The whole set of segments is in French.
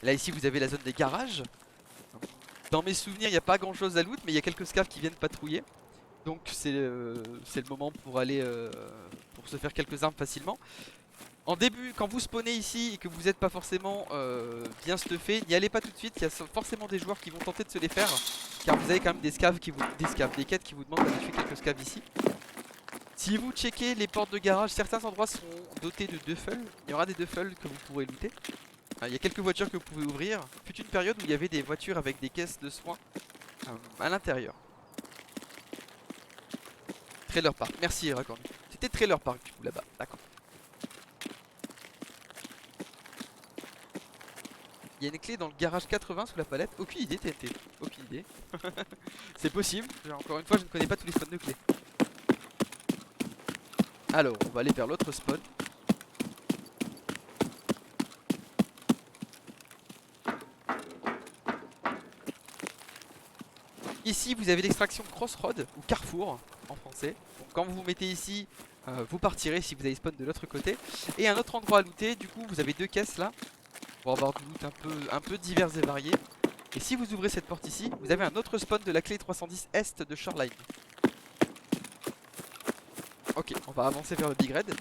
Là ici vous avez la zone des garages. Dans mes souvenirs il n'y a pas grand chose à loot, mais il y a quelques scavs qui viennent patrouiller. Donc c'est le moment pour aller pour se faire quelques armes facilement. En début, quand vous spawnez ici et que vous n'êtes pas forcément bien stuffé, n'y allez pas tout de suite, il y a forcément des joueurs qui vont tenter de se les faire. Car vous avez quand même des scavs qui vous. Des quêtes qui vous demandent d'aller tuer quelques scavs ici. Si vous checkez les portes de garage, certains endroits sont dotés de duffels. Il y aura des duffels que vous pourrez looter. Il y a quelques voitures que vous pouvez ouvrir. Fut une période où il y avait des voitures avec des caisses de soins à l'intérieur. Trailer Park, merci Racorn. C'était Trailer Park du coup là-bas, d'accord. Il y a une clé dans le garage 80 sous la palette. Aucune idée TNT, aucune idée. C'est possible, encore une fois je ne connais pas tous les spawns de clés. Alors on va aller vers l'autre spawn. Ici vous avez l'extraction Crossroad ou Carrefour en français. Donc quand vous vous mettez ici, vous partirez si vous avez spawn de l'autre côté. Et un autre endroit à looter, du coup vous avez deux caisses là. Pour avoir du loot un peu divers et varié. Et si vous ouvrez cette porte ici, vous avez un autre spawn de la clé 310 Est de Shoreline. Ok, on va avancer vers le Big Red.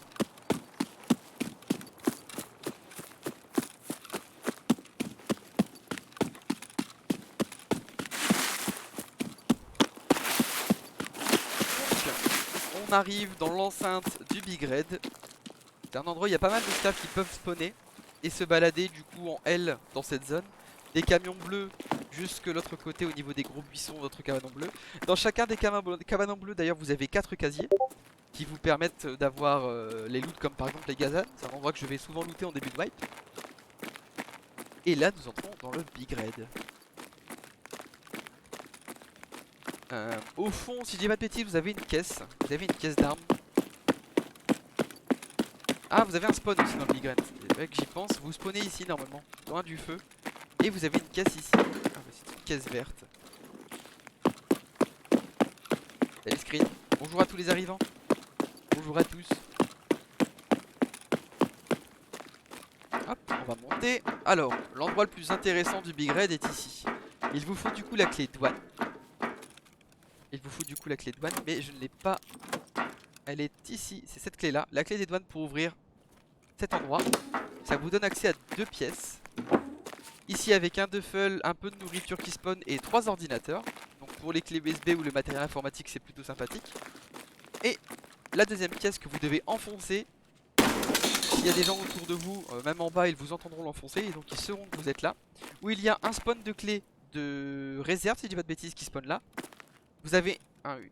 On arrive dans l'enceinte du Big Red. C'est un endroit où il y a pas mal de staffs qui peuvent spawner et se balader du coup en L dans cette zone. Des camions bleus jusque l'autre côté au niveau des gros buissons, d'autres cabanons bleus. Dans chacun des cabanons bleus d'ailleurs vous avez 4 casiers qui vous permettent d'avoir les loots comme par exemple les gazanes. C'est un endroit que je vais souvent looter en début de wipe. Et là nous entrons dans le Big Red. Au fond, si je dis pas de bêtises, vous avez une caisse. Vous avez une caisse d'armes. Ah, vous avez un spawn aussi dans le Big Red. C'est vrai que j'y pense. Vous spawnez ici normalement, loin du feu. Et vous avez une caisse ici. Ah, bah, c'est une caisse verte. Salut Screen. Bonjour à tous les arrivants. Bonjour à tous. Hop, on va monter. Alors, l'endroit le plus intéressant du Big Red est ici. Il vous faut du coup la clé douane. Mais je ne l'ai pas. Elle est ici, c'est cette clé là. La clé des douanes pour ouvrir cet endroit. Ça vous donne accès à 2 pièces. Ici avec un duffel, un peu de nourriture qui spawn et 3 ordinateurs. Donc pour les clés USB ou le matériel informatique c'est plutôt sympathique. Et la deuxième pièce que vous devez enfoncer. S'il y a des gens autour de vous, même en bas ils vous entendront l'enfoncer. Et donc ils sauront que vous êtes là. Où il y a un spawn de clés de réserve si je dis pas de bêtises qui spawn là. Vous avez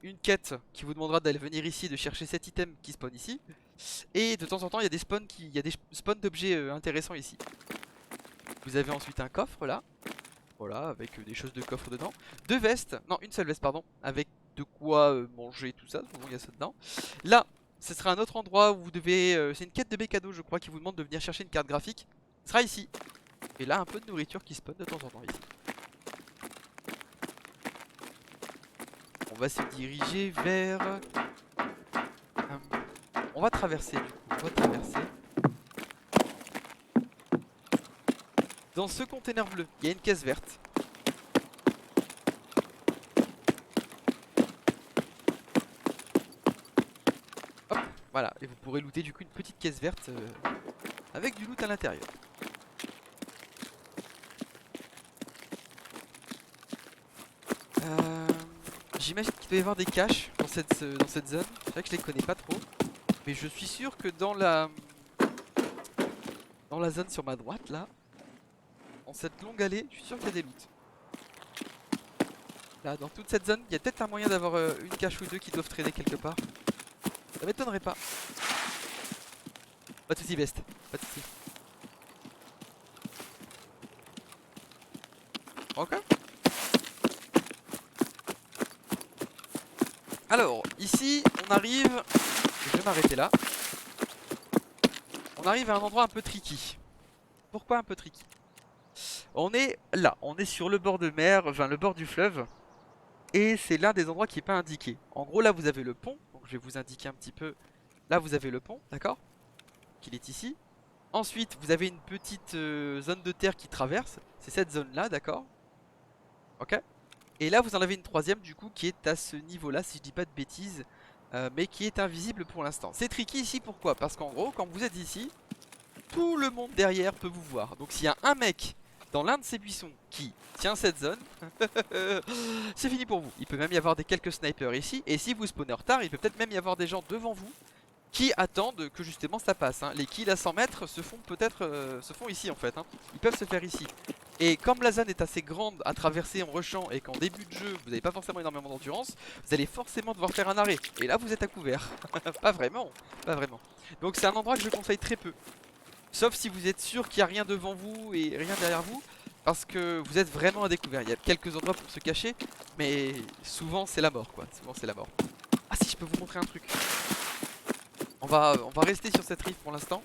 une quête qui vous demandera d'aller venir ici, de chercher cet item qui spawn ici. Et de temps en temps il y a des spawns d'objets intéressants ici. Vous avez ensuite un coffre là. Voilà, avec des choses de coffre dedans. 2 vestes, non une seule veste pardon. Avec de quoi manger tout ça, souvent il y a ça dedans. Là, ce sera un autre endroit où vous devez... c'est une quête de Bécado je crois qui vous demande de venir chercher une carte graphique. Ce sera ici. Et là un peu de nourriture qui spawn de temps en temps ici. On va se diriger vers... on va traverser du coup, on va traverser. Dans ce container bleu, il y a une caisse verte. Hop, voilà, et vous pourrez looter du coup une petite caisse verte avec du loot à l'intérieur. J'imagine qu'il doit y avoir des caches dans cette zone. C'est vrai que je les connais pas trop. Mais je suis sûr que dans la zone sur ma droite là, dans cette longue allée, je suis sûr qu'il y a des loots. Là, dans toute cette zone, il y a peut-être un moyen d'avoir une cache ou deux qui doivent traîner quelque part. Ça m'étonnerait pas. Pas de soucis, Best. Pas de soucis. Ok. Alors, ici, on arrive... Je vais m'arrêter là. On arrive à un endroit un peu tricky. Pourquoi un peu tricky? On est là, on est sur le bord de mer, enfin le bord du fleuve. Et c'est l'un des endroits qui n'est pas indiqué. En gros, là vous avez le pont. Donc je vais vous indiquer un petit peu. Là vous avez le pont, d'accord? Qu'il est ici. Ensuite, vous avez une petite zone de terre qui traverse. C'est cette zone là, d'accord? Ok. Et là, vous en avez une troisième du coup qui est à ce niveau-là, si je dis pas de bêtises, mais qui est invisible pour l'instant. C'est tricky ici, pourquoi? Parce qu'en gros, quand vous êtes ici, tout le monde derrière peut vous voir. Donc s'il y a un mec dans l'un de ces buissons qui tient cette zone, c'est fini pour vous. Il peut même y avoir quelques snipers ici. Et si vous spawnez en retard, il peut peut-être même y avoir des gens devant vous qui attendent que justement ça passe. Les kills à 100 mètres se font peut-être se font ici en fait. Ils peuvent se faire ici. Et comme la zone est assez grande à traverser en rushant et qu'en début de jeu vous n'avez pas forcément énormément d'endurance, vous allez forcément devoir faire un arrêt. Et là vous êtes à couvert. Pas vraiment, pas vraiment. Donc c'est un endroit que je conseille très peu. Sauf si vous êtes sûr qu'il n'y a rien devant vous et rien derrière vous. Parce que vous êtes vraiment à découvert. Il y a quelques endroits pour se cacher. Mais souvent c'est la mort quoi. Souvent c'est la mort. Ah si, je peux vous montrer un truc. On va rester sur cette rive pour l'instant.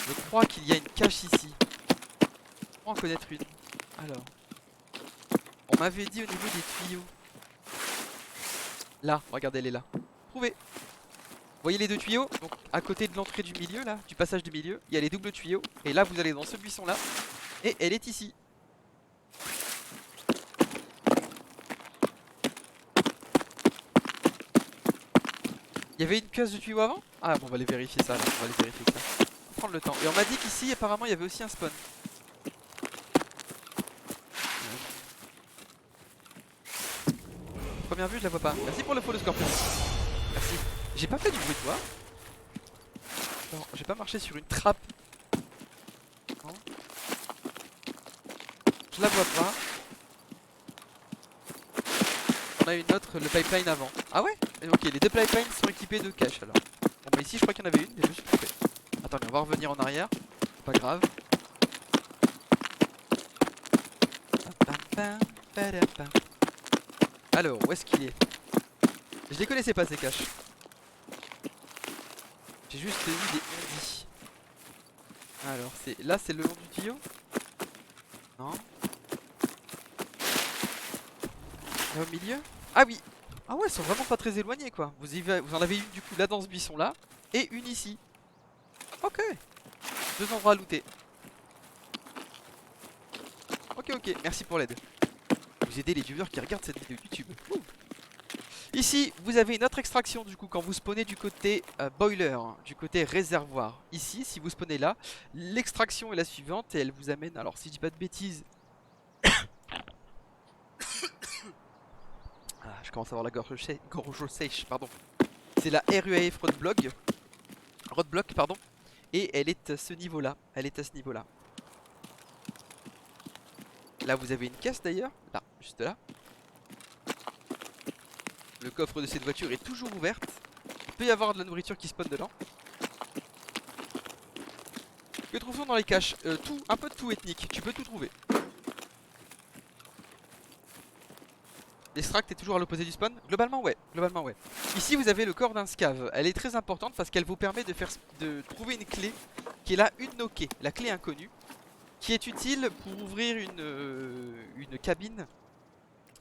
Je crois qu'il y a une cache ici. Je crois en connaître une. Alors. On m'avait dit au niveau des tuyaux. Là, regardez, elle est là. Trouvez. Vous voyez les deux tuyaux? Donc à côté de l'entrée du milieu là, du passage du milieu, il y a les doubles tuyaux. Et là vous allez dans ce buisson là. Et elle est ici. Il y avait une pièce de tuyau avant? Ah bon, on va aller vérifier ça là. On va aller vérifier ça. On va prendre le temps. Et on m'a dit qu'ici apparemment il y avait aussi un spawn. Première vue je la vois pas. Merci pour le follow Scorpion. Merci. J'ai pas fait du bruit de voix. Non, j'ai pas marché sur une trappe. Non. Je la vois pas. On a une autre, le pipeline avant. Ah ouais? Ok, les deux pipelines sont équipés de cache alors. Bon bah ici je crois qu'il y en avait une, mais je me suis trompé. Attendez, on va revenir en arrière. C'est pas grave. Alors, où est-ce qu'il est? Je les connaissais pas ces caches. J'ai juste eu des ondis. Alors, là c'est le long du tuyau? Non. Là au milieu? Ah oui! Ah ouais, ils sont vraiment pas très éloignés quoi. Vous en avez une du coup là dans ce buisson là. Et une ici. Ok. Deux endroits à looter. Ok, ok, merci pour l'aide. Vous aidez les viewers qui regardent cette vidéo YouTube. Ouh. Ici, vous avez une autre extraction du coup quand vous spawnez du côté boiler, du côté réservoir. Ici, si vous spawnez là, l'extraction est la suivante et elle vous amène, alors si je dis pas de bêtises... Ah, je commence à avoir la gorge sèche, pardon. C'est la RUAF Roadblock, pardon. Et elle est à ce niveau-là. Elle est à ce niveau-là. Là, vous avez une caisse d'ailleurs. Là, juste là. Le coffre de cette voiture est toujours ouverte. Il peut y avoir de la nourriture qui spawn dedans. Que trouve-t-on dans les caches? Tout, un peu de tout ethnique. Tu peux tout trouver. L'extract est toujours à l'opposé du spawn? Globalement ouais, globalement ouais. Ici vous avez le corps d'un scave. Elle est très importante parce qu'elle vous permet de trouver une clé qui est là, une no-key, la clé inconnue, qui est utile pour ouvrir une cabine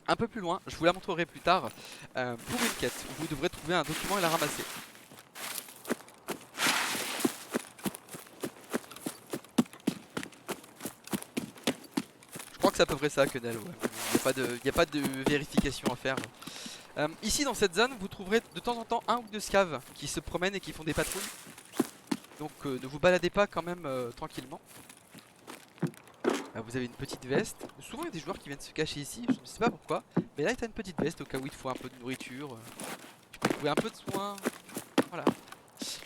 un peu plus loin. Je vous la montrerai plus tard pour une quête où vous devrez trouver un document et la ramasser. Je crois que c'est à peu près ça que dalle, ouais. Il n'y a pas de vérification à faire. Ici dans cette zone vous trouverez de temps en temps un ou deux scaves qui se promènent et qui font des patrouilles. Donc ne vous baladez pas quand même tranquillement. Vous avez une petite veste. Souvent il y a des joueurs qui viennent se cacher ici, je ne sais pas pourquoi. Mais là tu as une petite veste au cas où il te faut un peu de nourriture. Tu peux trouver un peu de soins. Voilà.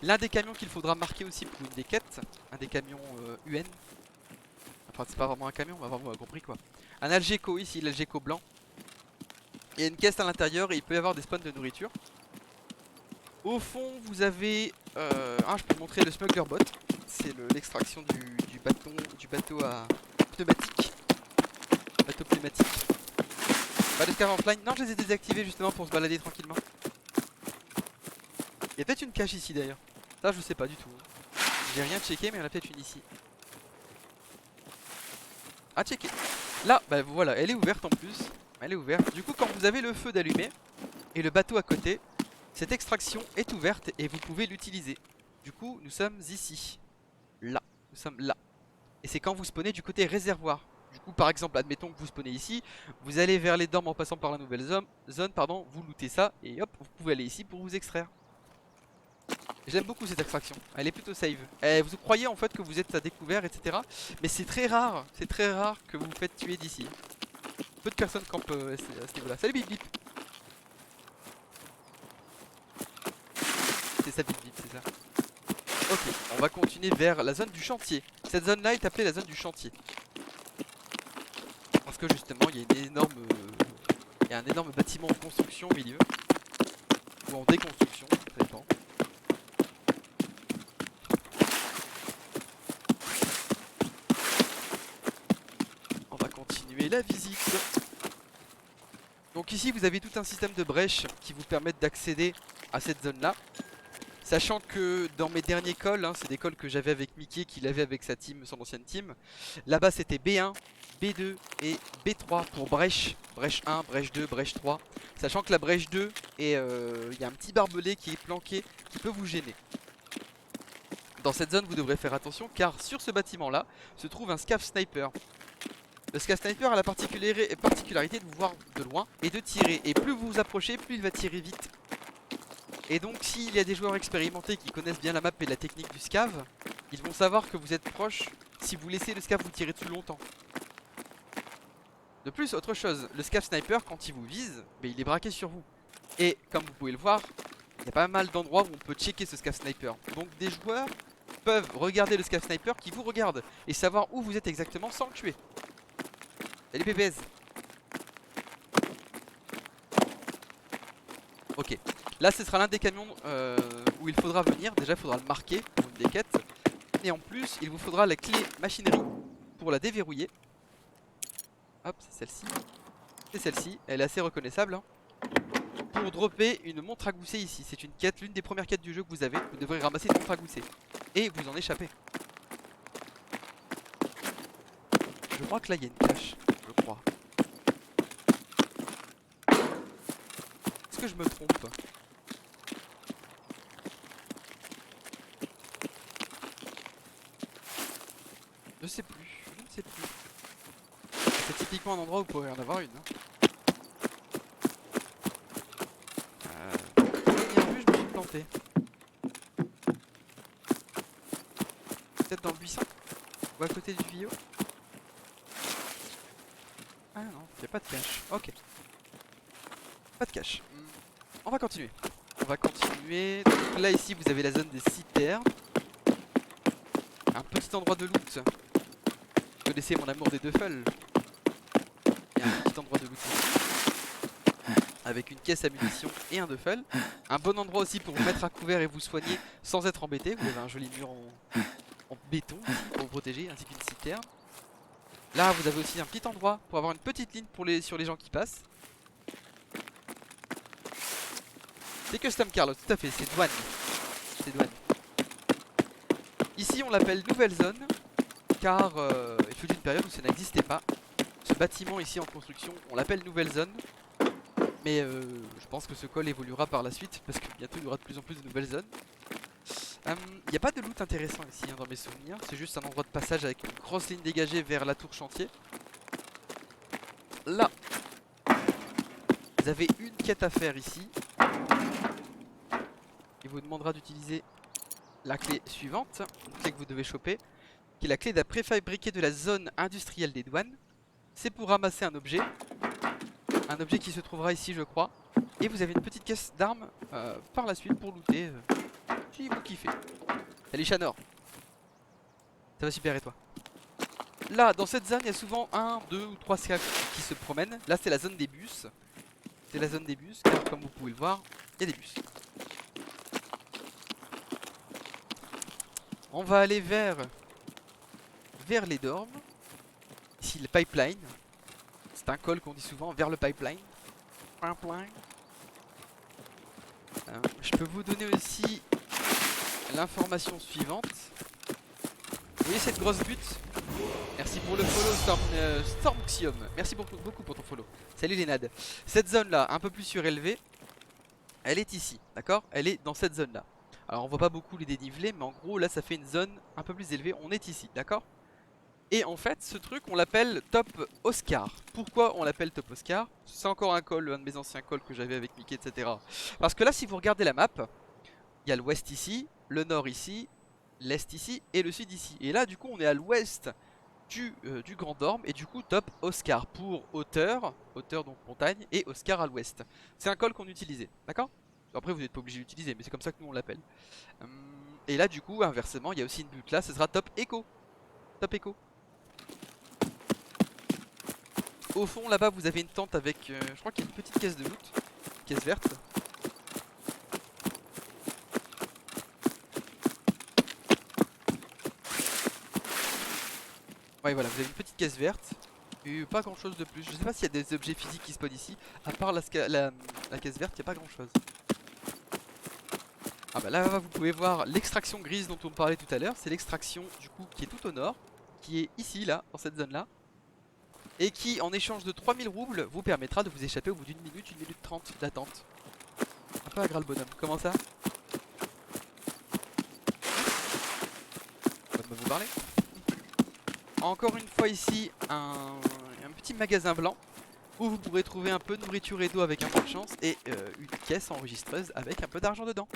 L'un des camions qu'il faudra marquer aussi pour une des quêtes. Un des camions UN. Enfin c'est pas vraiment un camion, on va avoir compris quoi. Un Algeco ici, l'Algeco blanc. Il y a une caisse à l'intérieur et il peut y avoir des spawns de nourriture. Au fond vous avez je peux vous montrer le smuggler bot. C'est l'extraction du bateau à pneumatique. Bateau pneumatique. Pas de scav offline. Non, je les ai désactivés justement pour se balader tranquillement. Il y a peut-être une cache ici d'ailleurs. Ça je sais pas du tout. J'ai rien checké mais il y en a peut-être une ici. À checker. Là, bah voilà, elle est ouverte en plus. Elle est ouverte. Du coup quand vous avez le feu d'allumer et le bateau à côté, cette extraction est ouverte et vous pouvez l'utiliser. Du coup, nous sommes ici. Là. Nous sommes là. Et c'est quand vous spawnez du côté réservoir. Du coup, par exemple, admettons que vous spawnez ici. Vous allez vers les dormes en passant par la nouvelle zone, pardon, vous lootez ça. Et hop, vous pouvez aller ici pour vous extraire. J'aime beaucoup cette extraction, elle est plutôt safe. Vous croyez en fait que vous êtes à découvert, etc. Mais c'est très rare que vous vous faites tuer d'ici. Peu de personnes campent à ce niveau-là. Salut Bip Bip. C'est ça Bip Bip, c'est ça. Ok, on va continuer vers la zone du chantier. Cette zone-là est appelée la zone du chantier. Parce que justement, il y a un énorme bâtiment en construction au milieu. Ou en déconstruction, ça dépend. On va continuer la visite. Donc ici vous avez tout un système de brèches qui vous permettent d'accéder à cette zone là. Sachant que dans mes derniers calls, c'est des calls que j'avais avec Mickey, qu'il avait avec sa team, son ancienne team. Là-bas c'était B1, B2 et B3 pour brèche. Brèche 1, brèche 2, brèche 3. Sachant que la brèche 2, il y a un petit barbelé qui est planqué qui peut vous gêner. Dans cette zone vous devrez faire attention car sur ce bâtiment là se trouve un scav sniper. Le scav sniper a la particularité de vous voir de loin et de tirer. Et plus vous vous approchez, plus il va tirer vite. Et donc s'il y a des joueurs expérimentés qui connaissent bien la map et la technique du scav, ils vont savoir que vous êtes proche si vous laissez le scav vous tirer dessus longtemps. De plus, autre chose, le scav sniper quand il vous vise, il est braqué sur vous. Et comme vous pouvez le voir, il y a pas mal d'endroits où on peut checker ce scav sniper. Donc des joueurs peuvent regarder le scav sniper qui vous regarde et savoir où vous êtes exactement sans le tuer. Salut PPS. Ok, là ce sera l'un des camions où il faudra venir. Déjà il faudra le marquer pour une des quêtes. Et en plus il vous faudra la clé machinerie pour la déverrouiller. Hop, c'est celle-ci. C'est celle-ci, elle est assez reconnaissable pour dropper une montre à gousset ici. C'est une quête, l'une des premières quêtes du jeu que vous avez. Vous devrez ramasser une montre à gousset et vous en échapper. Je crois que là il y a une cache, je crois. Est-ce que je me trompe? Je sais plus, je ne sais plus. C'est typiquement un endroit où vous pourriez en avoir une. Première vue, je me suis planté. Peut-être dans le buisson? Ou à côté du tuyau? Ah non, il n'y a pas de cache. Ok. Pas de cache. On va continuer. On va continuer. Donc là ici vous avez la zone des citernes. Un petit endroit de loot. Vous connaissez mon amour des duffels. Il y a un petit endroit de loot ici. Avec une caisse à munitions et un duffel. Un bon endroit aussi pour vous mettre à couvert et vous soigner sans être embêté. Vous avez un joli mur en béton ici pour vous protéger, ainsi qu'une citerne. Là vous avez aussi un petit endroit pour avoir une petite ligne sur les gens qui passent. C'est custom Carlos, tout à fait, c'est douane. C'est douane. Ici on l'appelle nouvelle zone car il fut une période où ça n'existait pas. Ce bâtiment ici en construction, on l'appelle nouvelle zone. Mais je pense que ce call évoluera par la suite parce que bientôt il y aura de plus en plus de nouvelles zones. Il n'y a pas de loot intéressant ici dans mes souvenirs, c'est juste un endroit de passage avec une grosse ligne dégagée vers la tour chantier. Là, vous avez une quête à faire ici. Il vous demandera d'utiliser la clé suivante, une clé que vous devez choper, qui est la clé d'un préfabriqué de la zone industrielle des douanes. C'est pour ramasser un objet qui se trouvera ici je crois. Et vous avez une petite caisse d'armes par la suite pour looter si vous kiffez. Salut Chanor. Ça va super et toi? Là dans cette zone il y a souvent 1, 2 ou 3 scavs qui se promènent. Là c'est la zone des bus. C'est la zone des bus car comme vous pouvez le voir il y a des bus. On va aller vers les dormes. Ici le pipeline. C'est un call qu'on dit souvent, vers le pipeline. Je peux vous donner aussi l'information suivante. Vous voyez cette grosse butte? Merci pour le follow Stormxium. Merci beaucoup pour ton follow. Salut les nads. Cette zone là, un peu plus surélevée, elle est ici, d'accord? Elle est dans cette zone là. Alors on voit pas beaucoup les dénivelés, mais en gros là ça fait une zone un peu plus élevée. On est ici, d'accord? Et en fait ce truc on l'appelle Top Oscar. Pourquoi on l'appelle Top Oscar? C'est encore un call, un de mes anciens calls que j'avais avec Mickey, etc. Parce que là si vous regardez la map, il y a l'ouest ici, le nord ici, l'est ici et le sud ici. Et là du coup on est à l'ouest du Grand Dorme et du coup Top Oscar pour hauteur, hauteur donc montagne et Oscar à l'ouest. C'est un call qu'on utilisait, d'accord? Après vous n'êtes pas obligé d'utiliser mais c'est comme ça que nous on l'appelle. Et là du coup inversement il y a aussi une butte là, ce sera Top Echo. Top Echo. Au fond là-bas vous avez une tente avec, je crois qu'il y a une petite caisse de loot, caisse verte. Ouais voilà, vous avez une petite caisse verte. Et pas grand chose de plus. Je sais pas s'il y a des objets physiques qui spawnent ici. À part la caisse verte, il n'y a pas grand chose. Ah bah là vous pouvez voir l'extraction grise dont on parlait tout à l'heure. C'est l'extraction du coup qui est tout au nord. Qui est ici là, dans cette zone là. Et qui en échange de 3000 roubles vous permettra de vous échapper au bout d'une minute 30 d'attente. Un peu agréable le bonhomme. Comment ça? Pas de me vous parler. Encore une fois ici un petit magasin blanc où vous pourrez trouver un peu de nourriture et d'eau avec un peu de chance et une caisse enregistreuse avec un peu d'argent dedans.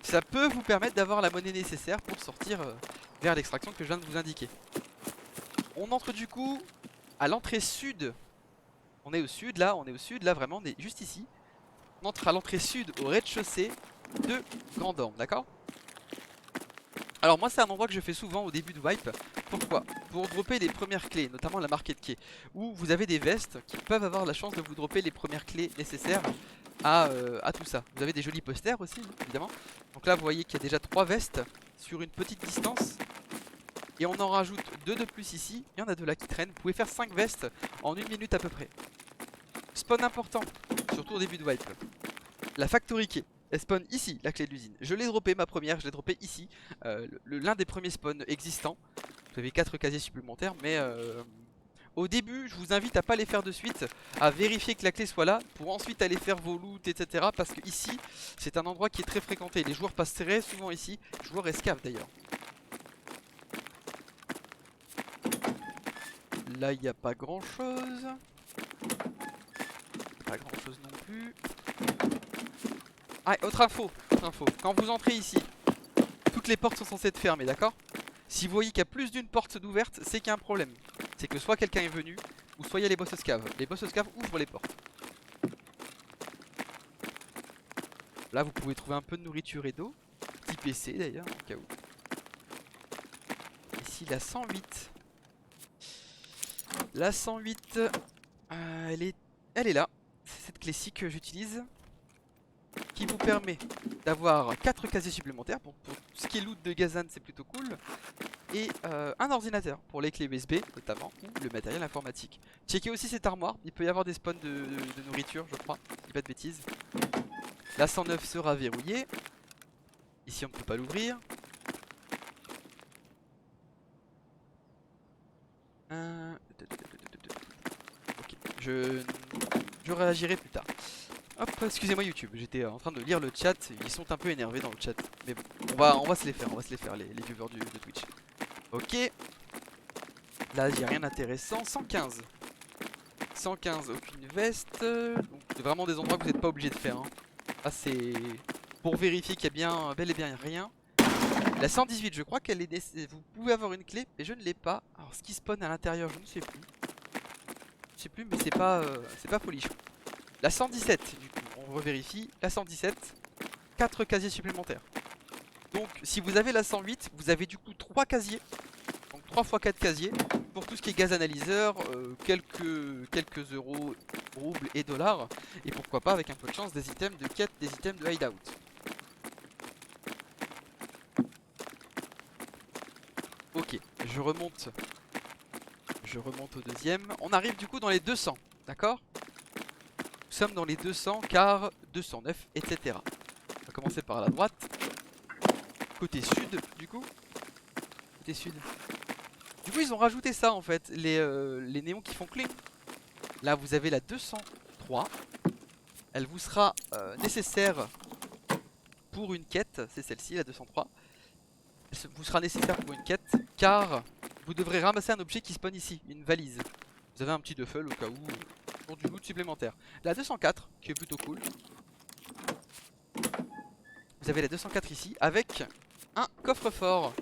Ça peut vous permettre d'avoir la monnaie nécessaire pour sortir vers l'extraction que je viens de vous indiquer. On entre du coup à l'entrée sud. On est au sud là, vraiment, on est juste ici. On entre à l'entrée sud au rez-de-chaussée de Grand Dorme, d'accord? Alors moi c'est un endroit que je fais souvent au début de wipe. Pourquoi? Pour dropper les premières clés, notamment la market key, où vous avez des vestes qui peuvent avoir la chance de vous dropper les premières clés nécessaires à tout ça. Vous avez des jolis posters aussi évidemment. Donc là vous voyez qu'il y a déjà 3 vestes sur une petite distance. Et on en rajoute 2 de plus ici. Il y en a 2 là qui traînent. Vous pouvez faire 5 vestes en 1 minute à peu près. Spawn important, surtout au début de wipe. La factory key. Elle spawn ici, la clé de l'usine. Je l'ai droppé, ma première, je l'ai droppé ici. L'un des premiers spawns existants. Vous avez 4 casiers supplémentaires, mais au début, je vous invite à pas les faire de suite, à vérifier que la clé soit là, pour ensuite aller faire vos loots, etc. Parce que ici, c'est un endroit qui est très fréquenté. Les joueurs passent très souvent ici, les joueurs escavent d'ailleurs. Là, il n'y a pas grand chose. Pas grand chose non plus. Ah, autre info. Quand vous entrez ici, toutes les portes sont censées être fermées, d'accord? Si vous voyez qu'il y a plus d'une porte d'ouverte, c'est qu'il y a un problème. C'est que soit quelqu'un est venu, ou soit il y a les boss escaves. Les boss escaves ouvrent les portes. Là, vous pouvez trouver un peu de nourriture et d'eau. Petit PC d'ailleurs, au cas où. Ici, la 108. La 108, elle est là. C'est cette clé-ci que j'utilise, qui vous permet d'avoir 4 casiers supplémentaires. Pour ce qui est loot de Gazan, c'est plutôt cool. Et un ordinateur pour les clés USB notamment, ou le matériel informatique. Checkez aussi cette armoire, il peut y avoir des spawns de nourriture je crois, je dis pas de bêtises. La 109 sera verrouillée. Ici on ne peut pas l'ouvrir. Ok, je réagirai plus tard. Hop, excusez-moi YouTube, j'étais en train de lire le chat, ils sont un peu énervés dans le chat. Mais bon, on va se les faire, les viewers de Twitch. Ok. Là, il n'y a rien d'intéressant. 115. 115, aucune veste. Donc, c'est vraiment des endroits que vous n'êtes pas obligé de faire. Hein. Là, c'est pour vérifier qu'il y a bien, bel et bien rien. La 118, je crois qu'elle est. Vous pouvez avoir une clé, mais je ne l'ai pas. Alors, ce qui spawn à l'intérieur, je ne sais plus. Je sais plus, mais c'est pas folichon. La 117, du coup, on revérifie. La 117, 4 casiers supplémentaires. Donc, si vous avez la 108, vous avez du coup 3 casiers. Donc 3 x 4 casiers pour tout ce qui est gaz analyseur, quelques euros, roubles et dollars. Et pourquoi pas avec un peu de chance des items de quête, des items de hideout. Ok, je remonte au deuxième. On arrive du coup dans les 200, d'accord? Nous sommes dans les 200 car 209, etc. On va commencer par la droite. Côté sud du coup. Côté sud. Du coup ils ont rajouté ça en fait, les néons qui font cling. Là vous avez la 203. Elle vous sera nécessaire pour une quête, c'est celle-ci, la 203. Vous sera nécessaire pour une quête car vous devrez ramasser un objet qui spawn ici, une valise. Vous avez un petit duffel au cas où pour du loot supplémentaire. La 204 qui est plutôt cool. Vous avez la 204 ici avec un coffre-fort.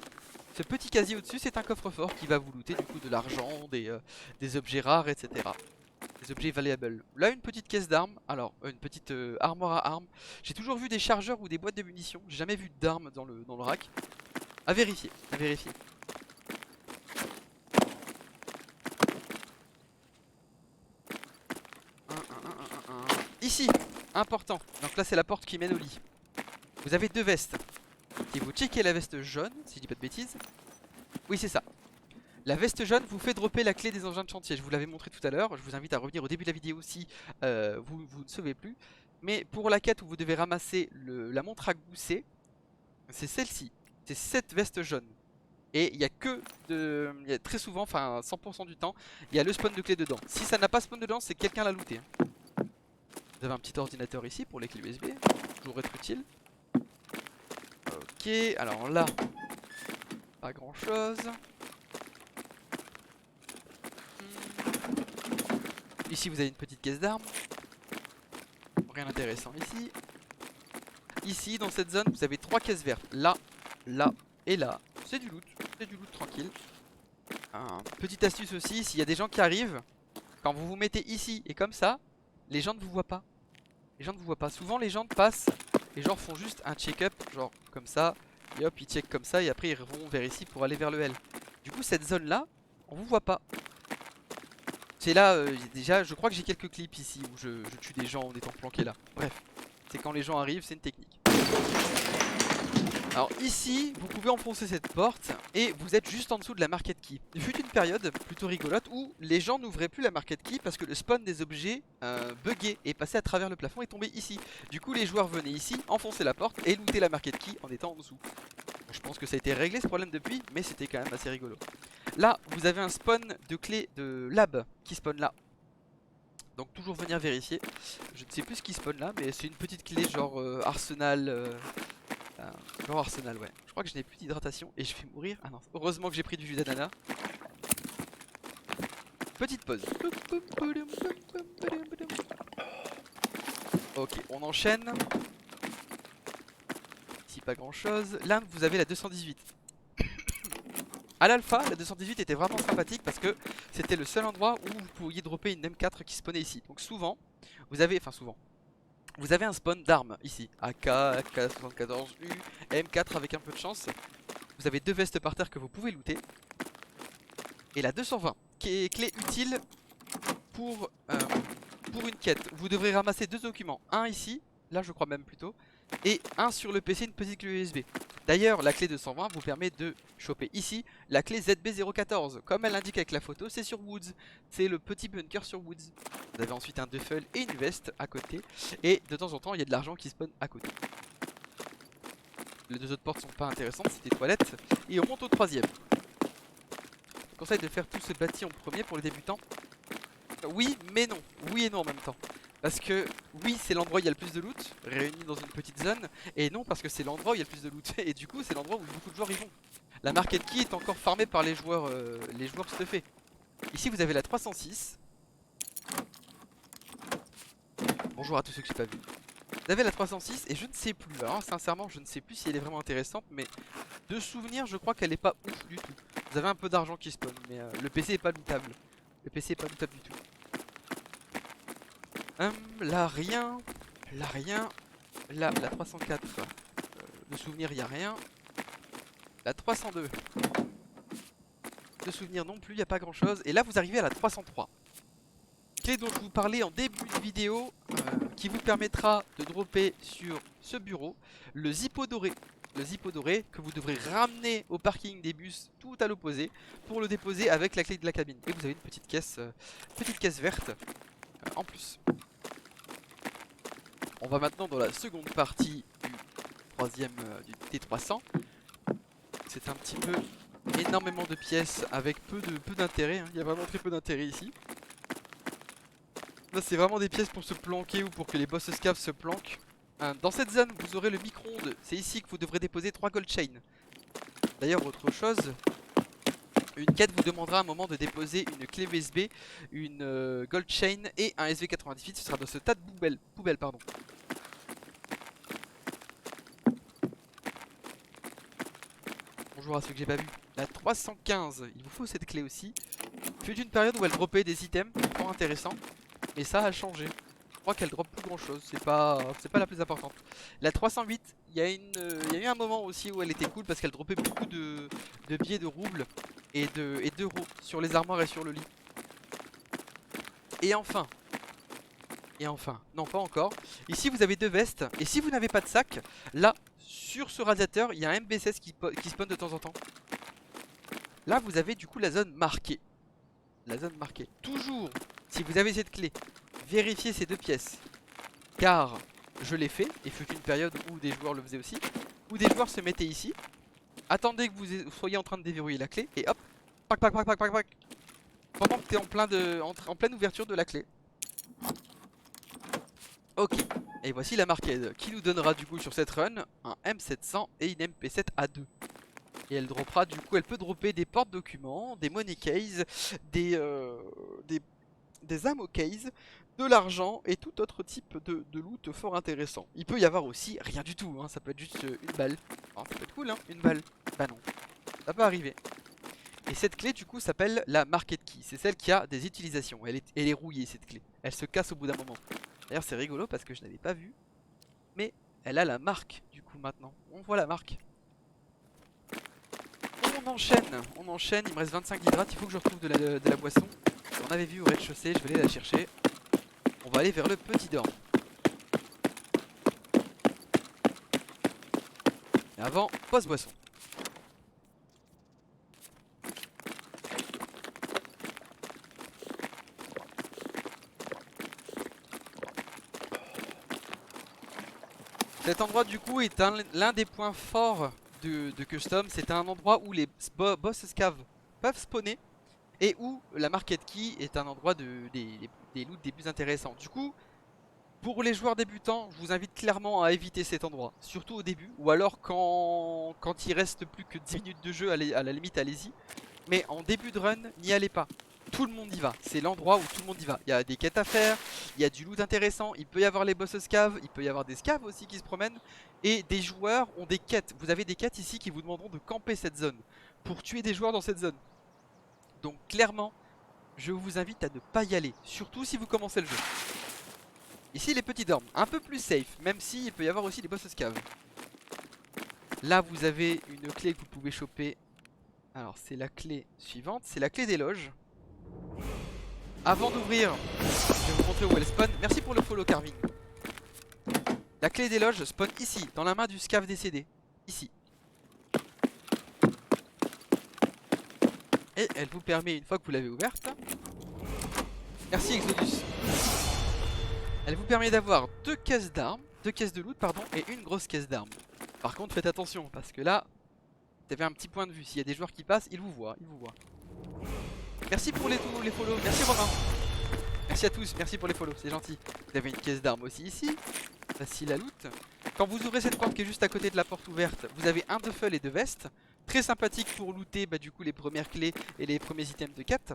Ce petit casier au-dessus, c'est un coffre-fort qui va vous looter du coup de l'argent, des objets rares, etc. Des objets valuables. Là, une petite caisse d'armes. Alors, une petite armoire à armes. J'ai toujours vu des chargeurs ou des boîtes de munitions. J'ai jamais vu d'armes dans le rack. À vérifier, à vérifier. Ici, important. Donc là, c'est la porte qui mène au lit. Vous avez deux vestes. Et vous checkez la veste jaune, si je dis pas de bêtises. Oui, c'est ça. La veste jaune vous fait dropper la clé des engins de chantier. Je vous l'avais montré tout à l'heure. Je vous invite à revenir au début de la vidéo si vous ne sauvez plus. Mais pour la quête où vous devez ramasser la montre à gousset, c'est celle-ci. C'est cette veste jaune. Et il y a que il y a très souvent, enfin 100% du temps, il y a le spawn de clé dedans. Si ça n'a pas spawn dedans, c'est que quelqu'un l'a looté. Vous avez un petit ordinateur ici pour les clés USB. Toujours être utile. Ok, alors là, pas grand chose. Ici vous avez une petite caisse d'armes. Rien d'intéressant ici. Ici dans cette zone vous avez trois caisses vertes. Là, là et là. C'est du loot tranquille. Petite astuce aussi, s'il y a des gens qui arrivent, quand vous vous mettez ici et comme ça, les gens ne vous voient pas. Les gens ne vous voient pas. Souvent les gens passent et genre font juste un check-up, genre comme ça. Et hop ils checkent comme ça et après ils vont vers ici pour aller vers le L. Du coup cette zone là, on vous voit pas. C'est là, déjà, je crois que j'ai quelques clips ici où je tue des gens en étant planqué là. Bref, c'est quand les gens arrivent, c'est une technique. Alors ici, vous pouvez enfoncer cette porte et vous êtes juste en dessous de la market key. Il fut une période plutôt rigolote où les gens n'ouvraient plus la market key parce que le spawn des objets buguait et passait à travers le plafond et tombait ici. Du coup, les joueurs venaient ici, enfoncer la porte et looter la market key en étant en dessous. Je pense que ça a été réglé ce problème depuis, mais c'était quand même assez rigolo. Là, vous avez un spawn de clé de lab qui spawn là. Donc toujours venir vérifier. Je ne sais plus ce qui spawn là, mais c'est une petite clé genre arsenal. Genre arsenal, ouais. Je crois que je n'ai plus d'hydratation et je vais mourir. Ah non, heureusement que j'ai pris du jus d'ananas. Petite pause. Ok, on enchaîne. Ici pas grand chose. Là, vous avez la 218. À l'alpha, la 218 était vraiment sympathique parce que c'était le seul endroit où vous pourriez dropper une M4 qui spawnait ici. Donc souvent, vous avez un spawn d'armes ici. AK, AK-74U, M4 avec un peu de chance. Vous avez deux vestes par terre que vous pouvez looter. Et la 220 qui est clé utile pour une quête. Vous devrez ramasser deux documents. Un ici, là je crois même plutôt. Et un sur le PC, une petite clé USB. D'ailleurs, la clé 220 vous permet de choper ici la clé ZB014. Comme elle l'indique avec la photo, c'est sur Woods. C'est le petit bunker sur Woods. Vous avez ensuite un duffel et une veste à côté. Et de temps en temps, il y a de l'argent qui spawn à côté. Les deux autres portes sont pas intéressantes, c'est des toilettes. Et on monte au troisième. Je vous conseille de faire tout ce bâti en premier pour les débutants. Oui, mais non. Oui et non en même temps. Parce que oui, c'est l'endroit où il y a le plus de loot, réuni dans une petite zone. Et non, parce que c'est l'endroit où il y a le plus de loot. Et du coup, c'est l'endroit où beaucoup de joueurs y vont. La market key est encore farmée par les joueurs stuffés. Ici, vous avez la 306. Bonjour à tous ceux que j'ai pas vu. Vous avez la 306 et je ne sais plus. Alors sincèrement, je ne sais plus si elle est vraiment intéressante. Mais de souvenir, je crois qu'elle est pas ouf du tout. Vous avez un peu d'argent qui spawn, mais le PC est pas lootable. Le PC est pas lootable du tout. Là rien. Là rien. Là la 304. De souvenir il n'y a rien. La 302. De souvenir non plus, il n'y a pas grand chose. Et là vous arrivez à la 303. Clé dont je vous parlais en début de vidéo. Qui vous permettra de dropper sur ce bureau le zippo doré. Le zippo doré que vous devrez ramener au parking des bus tout à l'opposé pour le déposer avec la clé de la cabine. Et vous avez une petite caisse verte en plus. On va maintenant dans la seconde partie du troisième du T300. C'est un petit peu énormément de pièces avec peu d'intérêt. Il y a vraiment très peu d'intérêt ici. Là c'est vraiment des pièces pour se planquer ou pour que les boss scavs se planquent. Dans cette zone, vous aurez le micro-ondes. C'est ici que vous devrez déposer 3 gold chains. D'ailleurs, autre chose, une quête vous demandera à un moment de déposer une clé USB, une gold chain et un SV98. Ce sera dans ce tas de poubelle, pardon. Bonjour à ceux que j'ai pas vu. La 315, il vous faut cette clé aussi. Fut une période où elle droppait des items fort intéressants, mais ça a changé. Je crois qu'elle drop plus grand chose, c'est pas la plus importante. La 308, il y a eu un moment aussi où elle était cool parce qu'elle droppait beaucoup de billets de roubles et d'euros sur les armoires et sur le lit. Et enfin, non pas encore, ici vous avez 2 vestes, et si vous n'avez pas de sac, là, sur ce radiateur, il y a un MB16 qui spawn de temps en temps. Là vous avez du coup la zone marquée. La zone marquée. Toujours, si vous avez cette clé, vérifiez ces 2 pièces. Car je l'ai fait, et fut une période où des joueurs le faisaient aussi, où des joueurs se mettaient ici, attendez que vous soyez en train de déverrouiller la clé, et hop, pac pac pac pac pac pac, pendant que tu es en pleine ouverture de la clé. Ok, et voici la marquette qui nous donnera du coup sur cette run un M700 et une MP7A2. Et elle droppera du coup, elle peut dropper des porte-documents, des money cases, des ammo cases, de l'argent et tout autre type de loot fort intéressant. Il peut y avoir aussi rien du tout, hein, ça peut être juste une balle. Oh, ça peut être cool, hein, une balle. Bah non, ça peut arriver. Et cette clé du coup s'appelle la market key, c'est celle qui a des utilisations. Elle est rouillée cette clé, elle se casse au bout d'un moment. D'ailleurs c'est rigolo parce que je n'avais pas vu, mais elle a la marque du coup maintenant. On voit la marque. On enchaîne, il me reste 25 d'hydrates, il faut que je retrouve de la boisson. On avait vu au rez-de-chaussée, je vais aller la chercher. On va aller vers le petit dorme. Et avant, pause boisson. Cet endroit du coup est l'un des points forts de Custom. C'est un endroit où les boss scaves peuvent spawner et où la market key est un endroit des loots des plus intéressants. Du coup, pour les joueurs débutants, je vous invite clairement à éviter cet endroit, surtout au début, ou alors quand il reste plus que 10 minutes de jeu, à la limite allez-y. Mais en début de run, n'y allez pas. Tout le monde y va, c'est l'endroit où tout le monde y va. Il y a des quêtes à faire, il y a du loot intéressant, il peut y avoir les boss scaves, il peut y avoir des scaves aussi qui se promènent. Et des joueurs ont des quêtes, vous avez des quêtes ici qui vous demanderont de camper cette zone, pour tuer des joueurs dans cette zone. Donc clairement, je vous invite à ne pas y aller, surtout si vous commencez le jeu. Ici les petits dormes, un peu plus safe, même s'il peut y avoir aussi des boss scaves. Là vous avez une clé que vous pouvez choper. Alors c'est la clé suivante, c'est la clé des loges. Avant d'ouvrir, je vais vous montrer où elle spawn. Merci pour le follow Carving. La clé des loges spawn ici, dans la main du scave décédé. Ici. Et elle vous permet, une fois que vous l'avez ouverte, merci Exodus, elle vous permet d'avoir 2 caisses d'armes, 2 caisses de loot pardon, et une grosse caisse d'armes. Par contre faites attention, parce que là, vous avez un petit point de vue. S'il y a des joueurs qui passent, ils vous voient, Merci pour les follow, merci Romain. Merci à tous, merci pour les follow, c'est gentil. Vous avez une caisse d'armes aussi ici, facile à loot. Quand vous ouvrez cette porte qui est juste à côté de la porte ouverte, vous avez un duffel et 2 vestes. Très sympathique pour looter du coup les premières clés et les premiers items de quête.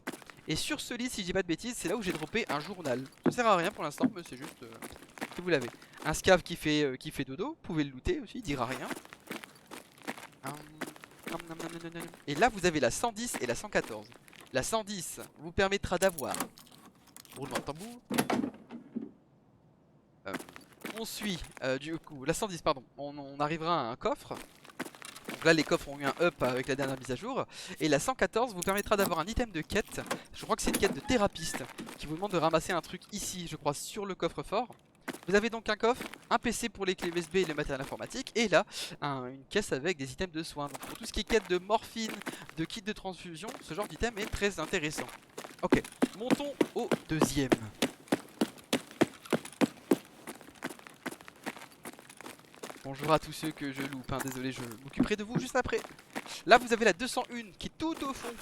Et sur ce lit, si je dis pas de bêtises, c'est là où j'ai droppé un journal. Ça sert à rien pour l'instant, mais c'est juste que vous l'avez. Un scave qui fait dodo, vous pouvez le looter aussi, il dira rien. Et là vous avez la 110 et la 114. La 110 vous permettra d'avoir roulement de tambour. On suit du coup la 110 pardon. On arrivera à un coffre. Donc là les coffres ont eu un up avec la dernière mise à jour. Et la 114 vous permettra d'avoir un item de quête. Je crois que c'est une quête de thérapeute qui vous demande de ramasser un truc ici, je crois, sur le coffre fort. Vous avez donc un coffre, un PC pour les clés USB et le matériel informatique, et là, une caisse avec des items de soins. Donc pour tout ce qui est quête de morphine, de kit de transfusion, ce genre d'item est très intéressant. Ok, montons au deuxième. Bonjour à tous ceux que je loupe, hein, désolé, je m'occuperai de vous juste après. Là vous avez la 201 qui est tout au fond.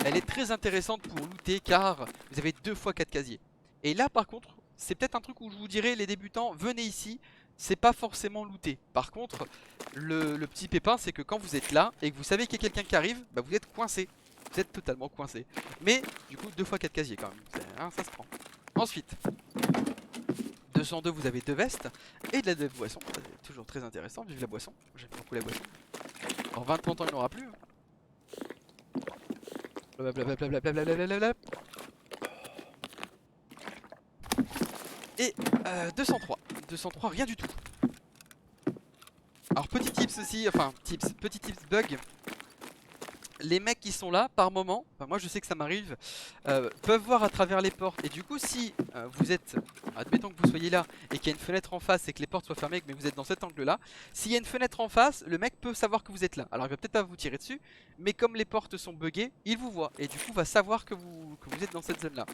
Elle est très intéressante pour looter car vous avez 2 fois 4 casiers. Et là par contre, c'est peut-être un truc où je vous dirais les débutants, venez ici. c'est pas forcément looté. Par contre, le petit pépin, c'est que quand vous êtes là et que vous savez qu'il y a quelqu'un qui arrive, bah vous êtes coincé. Vous êtes totalement coincé. Mais du coup, 2 fois 4 casiers quand même. Hein, ça se prend. Ensuite, 202, vous avez 2 vestes et de la boisson. C'est toujours très intéressant. Vive la boisson. J'aime beaucoup la boisson. En 20-30 ans, il n'y en aura plus. Blablabla. Et 203. 203, rien du tout. Alors petit tips aussi, enfin petit tips bug. Les mecs qui sont là par moment, enfin moi je sais que ça m'arrive, peuvent voir à travers les portes. Et du coup si vous êtes, admettons que vous soyez là et qu'il y a une fenêtre en face et que les portes soient fermées mais vous êtes dans cet angle là, s'il y a une fenêtre en face, le mec peut savoir que vous êtes là. Alors il va peut-être pas vous tirer dessus, mais comme les portes sont buggées, il vous voit. Et du coup va savoir que vous êtes dans cette zone là.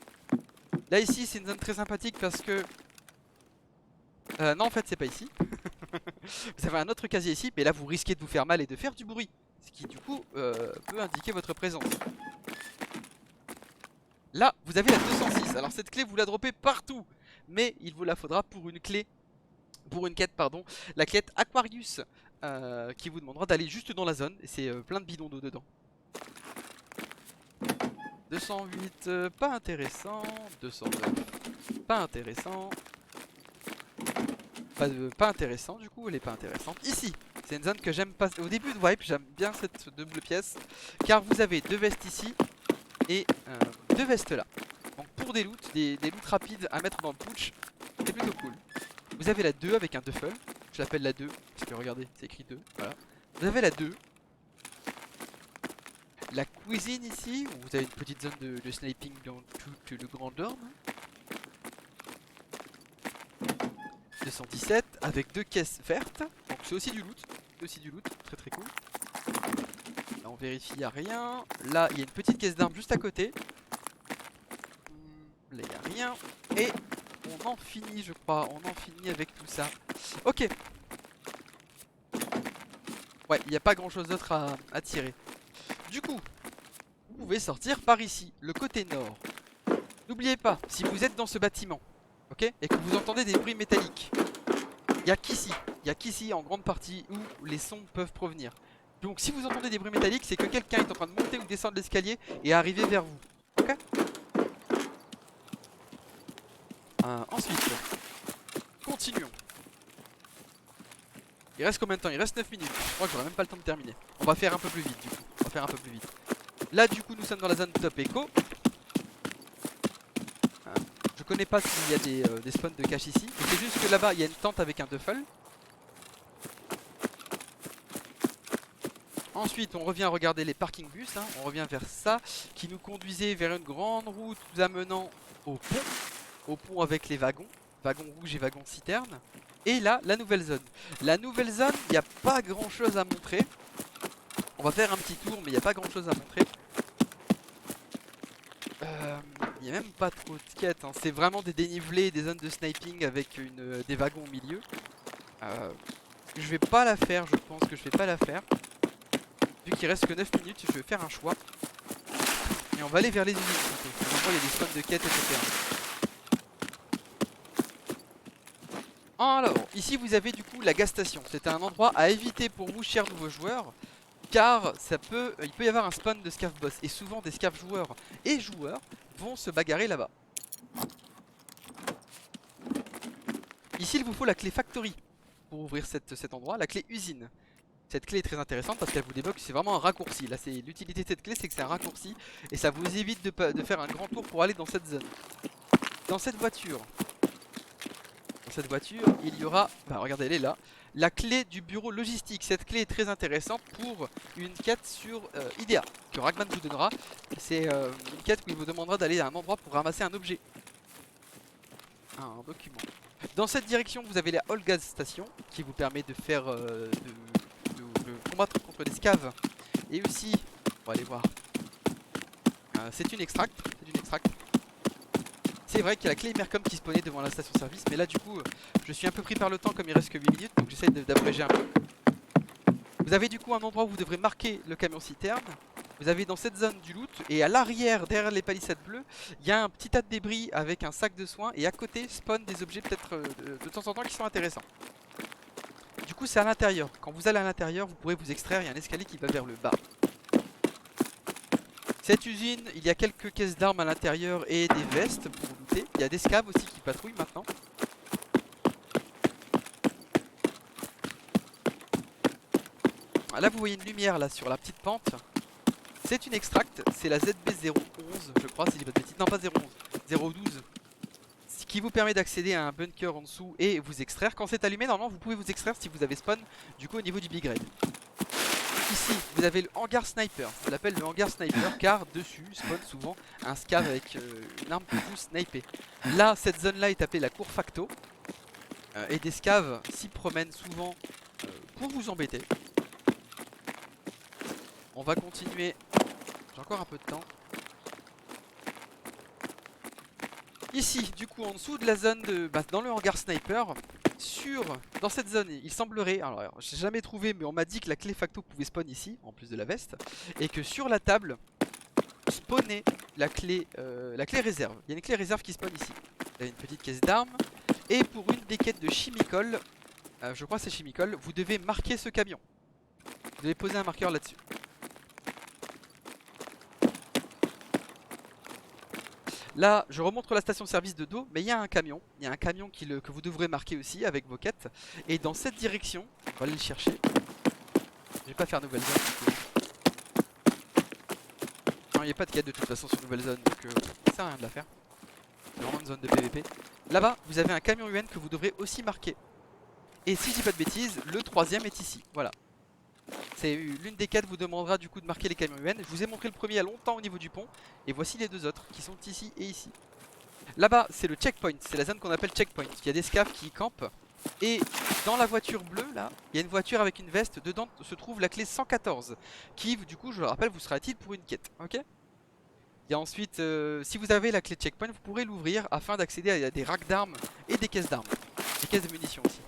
Là ici c'est une zone très sympathique parce que... non en fait c'est pas ici. Vous avez un autre casier ici, mais là vous risquez de vous faire mal et de faire du bruit. Ce qui du coup peut indiquer votre présence. Là vous avez la 206. Alors cette clé vous la droppez partout, mais il vous la faudra pour une clé, pour une quête pardon. La quête Aquarius qui vous demandera d'aller juste dans la zone. Et c'est plein de bidons d'eau dedans. 208 pas intéressant. 209 pas intéressant. Pas intéressant du coup, elle est pas intéressante. Ici, c'est une zone que j'aime pas. Au début de Wipe, j'aime bien cette double pièce. Car vous avez 2 vestes ici et 2 vestes là. Donc pour des loots, des loots rapides à mettre dans le pooch, c'est plutôt cool. Vous avez la 2 avec un duffel. Je l'appelle la 2 parce que regardez, c'est écrit 2. Voilà. Vous avez la 2. La cuisine ici, où vous avez une petite zone de sniping dans tout le grand dorme. 217 avec 2 caisses vertes, donc c'est aussi du loot, très très cool. Là on vérifie, il n'y a rien. Là il y a une petite caisse d'armes juste à côté. Là il n'y a rien. Et on en finit je crois, on en finit avec tout ça. Ok. Ouais, il n'y a pas grand chose d'autre à tirer. Du coup, vous pouvez sortir par ici, le côté nord. N'oubliez pas, si vous êtes dans ce bâtiment, ok, et que vous entendez des bruits métalliques, il y a qu'ici en grande partie où les sons peuvent provenir. Donc si vous entendez des bruits métalliques, c'est que quelqu'un est en train de monter ou descendre l'escalier et arriver vers vous. Ok. Ensuite, continuons. Il reste combien de temps? Il reste 9 minutes. Je crois que j'aurai même pas le temps de terminer. On va faire un peu plus vite du coup. On va faire un peu plus vite. Là du coup nous sommes dans la zone top echo. Je connais pas s'il y a des spawns de cache ici. C'est juste que là-bas il y a une tente avec un duffel. Ensuite on revient regarder les parking bus, hein. On revient vers ça qui nous conduisait vers une grande route nous amenant au pont avec les wagons, wagons rouges et wagons citernes. Et là la nouvelle zone. La nouvelle zone, il n'y a pas grand chose à montrer. On va faire un petit tour mais il n'y a pas grand chose à montrer. Il n'y a même pas trop de quêtes, hein. C'est vraiment des dénivelés, des zones de sniping avec des wagons au milieu. Je vais pas la faire, je pense que je vais pas la faire. Vu qu'il reste que 9 minutes, je vais faire un choix. Et on va aller vers les usines. Il y a des spawns de quêtes, etc. Alors, ici vous avez du coup la gas station. C'est un endroit à éviter pour vous, chers nouveaux joueurs. Car il peut y avoir un spawn de scav boss. Et souvent des scav joueurs et joueurs vont se bagarrer là-bas. Ici il vous faut la clé factory pour ouvrir cet endroit, la clé usine. Cette clé est très intéressante parce qu'elle vous débloque, c'est vraiment un raccourci. Là, c'est l'utilité de cette clé, c'est que c'est un raccourci et ça vous évite de faire un grand tour pour aller dans cette zone. Dans cette voiture, il y aura, bah regardez, elle est là, la clé du bureau logistique. Cette clé est très intéressante pour une quête sur IDEA que Ragman vous donnera. C'est une quête où il vous demandera d'aller à un endroit pour ramasser un objet, un document. Dans cette direction, vous avez la All Gas Station qui vous permet de faire de combattre contre des scavs. Et aussi, on va aller voir. C'est une extract. C'est vrai qu'il y a la clé Mercom qui spawnait devant la station service. Mais là du coup je suis un peu pris par le temps comme il reste que 8 minutes. Donc j'essaie d'abréger un peu. Vous avez du coup un endroit où vous devrez marquer le camion citerne. Vous avez dans cette zone du loot. Et à l'arrière, derrière les palissades bleues, il y a un petit tas de débris avec un sac de soins. Et à côté spawn des objets peut-être de temps en temps qui sont intéressants. Du coup c'est à l'intérieur. Quand vous allez à l'intérieur, vous pourrez vous extraire. Il y a un escalier qui va vers le bas. Cette usine, il y a quelques caisses d'armes à l'intérieur et des vestes pour looter. Il y a des scavs aussi qui patrouillent maintenant. Là vous voyez une lumière là sur la petite pente. C'est une extract, c'est la ZB011 je crois, si je dis pas de bêtises. Non pas 011, 012. Ce qui vous permet d'accéder à un bunker en dessous et vous extraire. Quand c'est allumé, normalement vous pouvez vous extraire si vous avez spawn du coup au niveau du big raid. Ici vous avez le hangar sniper, je l'appelle le hangar sniper car dessus spawn souvent un scav avec une arme pour vous sniper. Là cette zone là est appelée la cour facto et des scavs s'y promènent souvent pour vous embêter. On va continuer, j'ai encore un peu de temps. Ici du coup en dessous de la zone de, dans le hangar sniper, dans cette zone il semblerait, alors j'ai jamais trouvé mais on m'a dit que la clé facto pouvait spawn ici en plus de la veste. Et que sur la table spawnait la clé réserve. Il y a une clé réserve qui spawn ici. Il y a une petite caisse d'armes. Et pour une des quêtes de chimicol, je crois que c'est chimicol, vous devez marquer ce camion. Vous devez poser un marqueur là-dessus. Là, je remonte la station-service de dos, mais il y a un camion. Il y a un camion que vous devrez marquer aussi avec vos quêtes. Et dans cette direction, on va aller le chercher. Je vais pas faire nouvelle zone du coup. Non, il n'y a pas de quête de toute façon sur nouvelle zone, donc ça sert à rien de la faire. C'est vraiment une zone de PVP. Là-bas, vous avez un camion UN que vous devrez aussi marquer. Et si je dis pas de bêtises, le troisième est ici. Voilà. C'est l'une des quêtes vous demandera du coup de marquer les camions UN. Je vous ai montré le premier il y a longtemps au niveau du pont. Et voici les deux autres qui sont ici et ici. Là-bas c'est le checkpoint, c'est la zone qu'on appelle checkpoint. Il y a des scavs qui campent. Et dans la voiture bleue là, il y a une voiture avec une veste. Dedans se trouve la clé 114. Qui du coup je le rappelle vous sera utile pour une quête. Ok. Il y a ensuite, si vous avez la clé checkpoint, vous pourrez l'ouvrir afin d'accéder à des racks d'armes et des caisses d'armes. Des caisses de munitions aussi.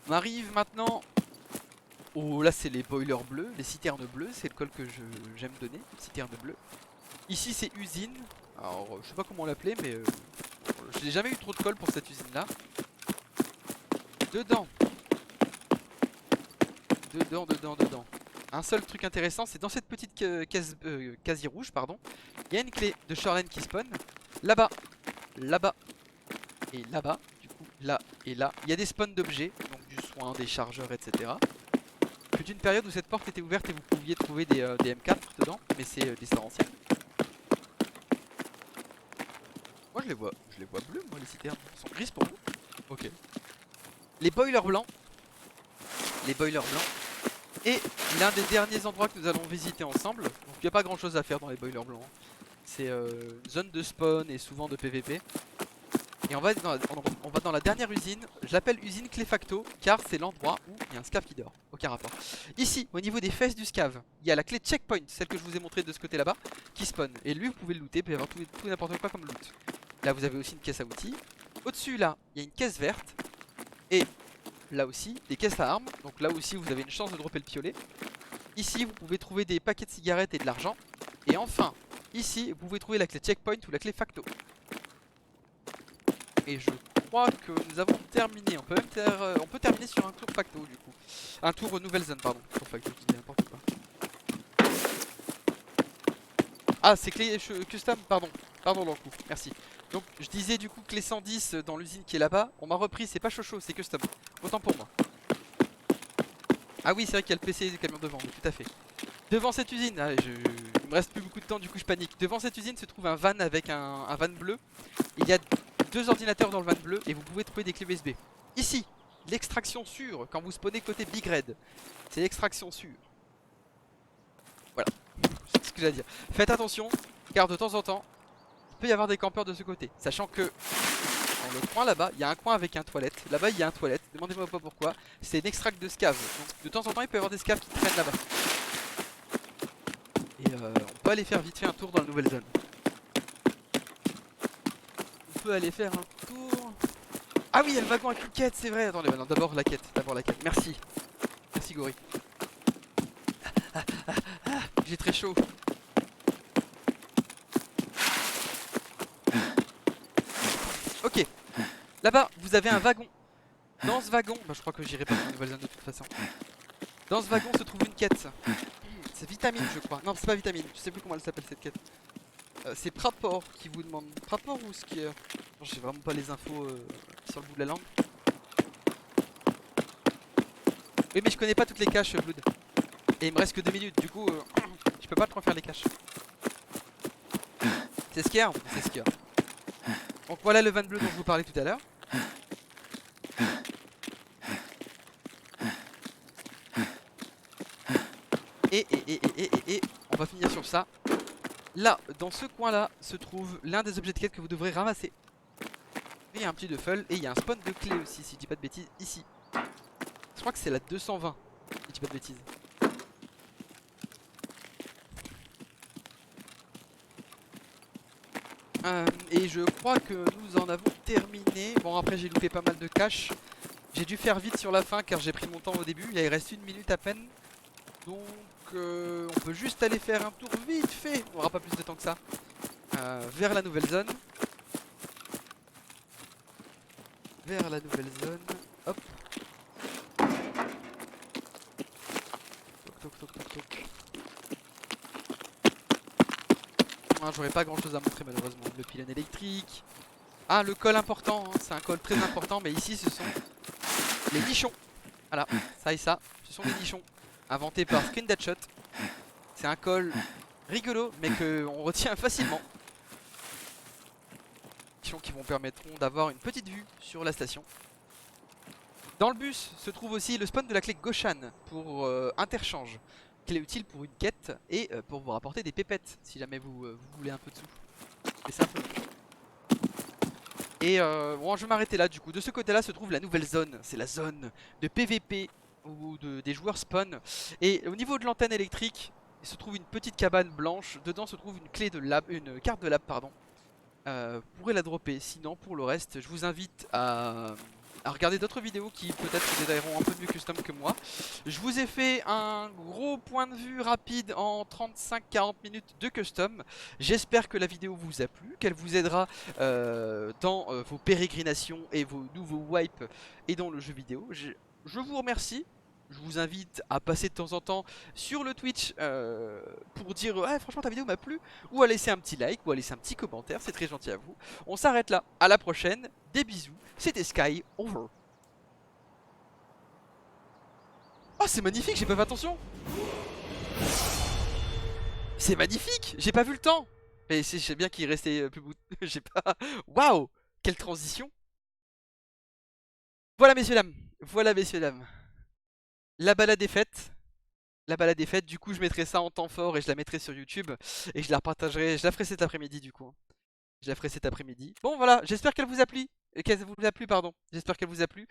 On arrive maintenant. Oh là c'est les boilers bleus, les citernes bleues, c'est le col que j'aime donner, citernes bleues. Ici c'est usine, alors je sais pas comment l'appeler mais je n'ai jamais eu trop de colle pour cette usine là. Dedans. Un seul truc intéressant c'est dans cette petite casier rouge pardon. Il y a une clé de shoreline qui spawn. Là-bas, là-bas et là-bas. Du coup là et là. Il y a des spawns d'objets, donc du soin, des chargeurs etc. Fut une période où cette porte était ouverte et vous pouviez trouver des M4 dedans, mais c'est l'histoire ancienne. Moi je les vois bleus moi les citernes. Ils sont grises pour vous. Ok. Les boilers blancs. Les boilers blancs. Et l'un des derniers endroits que nous allons visiter ensemble. Donc il n'y a pas grand chose à faire dans les boilers blancs. C'est une zone de spawn et souvent de PVP. Et on va dans la dernière usine. Je l'appelle usine clé facto car c'est l'endroit où il y a un scav qui dort. Aucun rapport. Ici, au niveau des fesses du scav, il y a la clé checkpoint, celle que je vous ai montrée de ce côté là-bas, qui spawn. Et lui, vous pouvez le looter, il peut y avoir tout n'importe quoi comme loot. Là, vous avez aussi une caisse à outils. Au-dessus, là, il y a une caisse verte. Et là aussi, des caisses à armes. Donc là aussi, vous avez une chance de dropper le piolet. Ici, vous pouvez trouver des paquets de cigarettes et de l'argent. Et enfin, ici, vous pouvez trouver la clé checkpoint ou la clé facto. Et je crois que nous avons terminé. On peut terminer sur un tour facto du coup. Un tour nouvelle zone, pardon. Tour facto, je dis n'importe quoi. Ah, c'est clé custom, pardon. Pardon, dans le coup, merci. Donc, je disais du coup clé 110 dans l'usine qui est là-bas. On m'a repris, c'est pas Chocho, c'est custom. Autant pour moi. Ah oui, c'est vrai qu'il y a le PC du camion devant, oui, tout à fait. Devant cette usine, ah, il me reste plus beaucoup de temps, du coup je panique. Devant cette usine se trouve un van avec un van bleu. Il y a deux ordinateurs dans le van bleu et vous pouvez trouver des clés USB. Ici, l'extraction sûre quand vous spawnez côté Big Red. C'est l'extraction sûre. Voilà, c'est ce que j'ai à dire. Faites attention, car de temps en temps, il peut y avoir des campeurs de ce côté. Sachant que dans le coin là-bas, il y a un coin avec un toilette. Là-bas, il y a un toilette. Demandez-moi pas pourquoi. C'est une extract de scav. Donc de temps en temps, il peut y avoir des scavs qui traînent là-bas. Et on peut aller faire vite fait un tour dans la nouvelle zone. On peut aller faire un tour. Ah oui, il y a le wagon avec une quête, c'est vrai. Attendez, maintenant d'abord la quête. Merci. Merci Gori. J'ai très chaud. Ok. Là-bas, vous avez un wagon. Dans ce wagon, bah je crois que j'irai pas dans la nouvelle zone de toute façon. Dans ce wagon se trouve une quête. C'est vitamine je crois. Non c'est pas vitamine, je sais plus comment elle s'appelle cette quête. C'est Prapor qui vous demande. Prapor ou skieur? J'ai vraiment pas les infos sur le bout de la langue. Oui mais je connais pas toutes les caches Blood. Et il me reste que 2 minutes du coup je peux pas trop faire les caches. C'est skieur? C'est skieur. Donc voilà le van bleu dont je vous parlais tout à l'heure. Et on va finir sur ça. Là, dans ce coin-là, se trouve l'un des objets de quête que vous devrez ramasser. Il y a un petit duffel et il y a un spawn de clé aussi, si je dis pas de bêtises, ici. Je crois que c'est la 220, si je dis pas de bêtises. Et je crois que nous en avons terminé. Bon après j'ai loupé pas mal de caches. J'ai dû faire vite sur la fin car j'ai pris mon temps au début. Il reste 1 minute à peine. Donc on peut juste aller faire un tour vite fait. On n'aura pas plus de temps que ça. Vers la nouvelle zone. Vers la nouvelle zone. Hop. Toc toc toc toc toc. J'aurais pas grand chose à montrer malheureusement. Le pylône électrique. Ah le col important, hein. C'est un col très important. Mais ici ce sont les nichons. Voilà, ça et ça. Ce sont des nichons inventés par Screen That Shot. C'est un col rigolo mais qu'on retient facilement. Qui vont permettront d'avoir une petite vue sur la station. Dans le bus se trouve aussi le spawn de la clé Goshan pour interchange. Clé utile pour une quête et pour vous rapporter des pépettes si jamais vous voulez un peu de sous. Et c'est un peu long. Et bon, je vais m'arrêter là du coup. De ce côté là se trouve la nouvelle zone. C'est la zone de PVP où des joueurs spawn. Et au niveau de l'antenne électrique, il se trouve une petite cabane blanche. Dedans se trouve une clé de lab, une carte de lab pardon. Vous pourrez la dropper. Sinon pour le reste je vous invite à regarder d'autres vidéos qui peut-être se détailleront un peu mieux custom que moi. Je vous ai fait un gros point de vue rapide en 35-40 minutes de custom. J'espère que la vidéo vous a plu, qu'elle vous aidera dans vos pérégrinations et vos nouveaux wipes et dans le jeu vidéo. Je vous remercie. Je vous invite à passer de temps en temps sur le Twitch pour dire ah, franchement ta vidéo m'a plu, ou à laisser un petit like, ou à laisser un petit commentaire, c'est très gentil à vous. On s'arrête là, à la prochaine, des bisous, c'était Sky, over. Oh c'est magnifique, j'ai pas fait attention. C'est magnifique, j'ai pas vu le temps. Mais je sais bien qu'il restait plus bout, j'ai pas... Waouh, quelle transition. Voilà messieurs dames, voilà messieurs dames. La balade est faite. La balade est faite, du coup je mettrai ça en temps fort et je la mettrai sur YouTube. Et je la repartagerai, je la ferai cet après-midi du coup. Je la ferai cet après-midi. Bon voilà, j'espère qu'elle vous a plu. Qu'elle vous a plu, pardon. J'espère qu'elle vous a plu.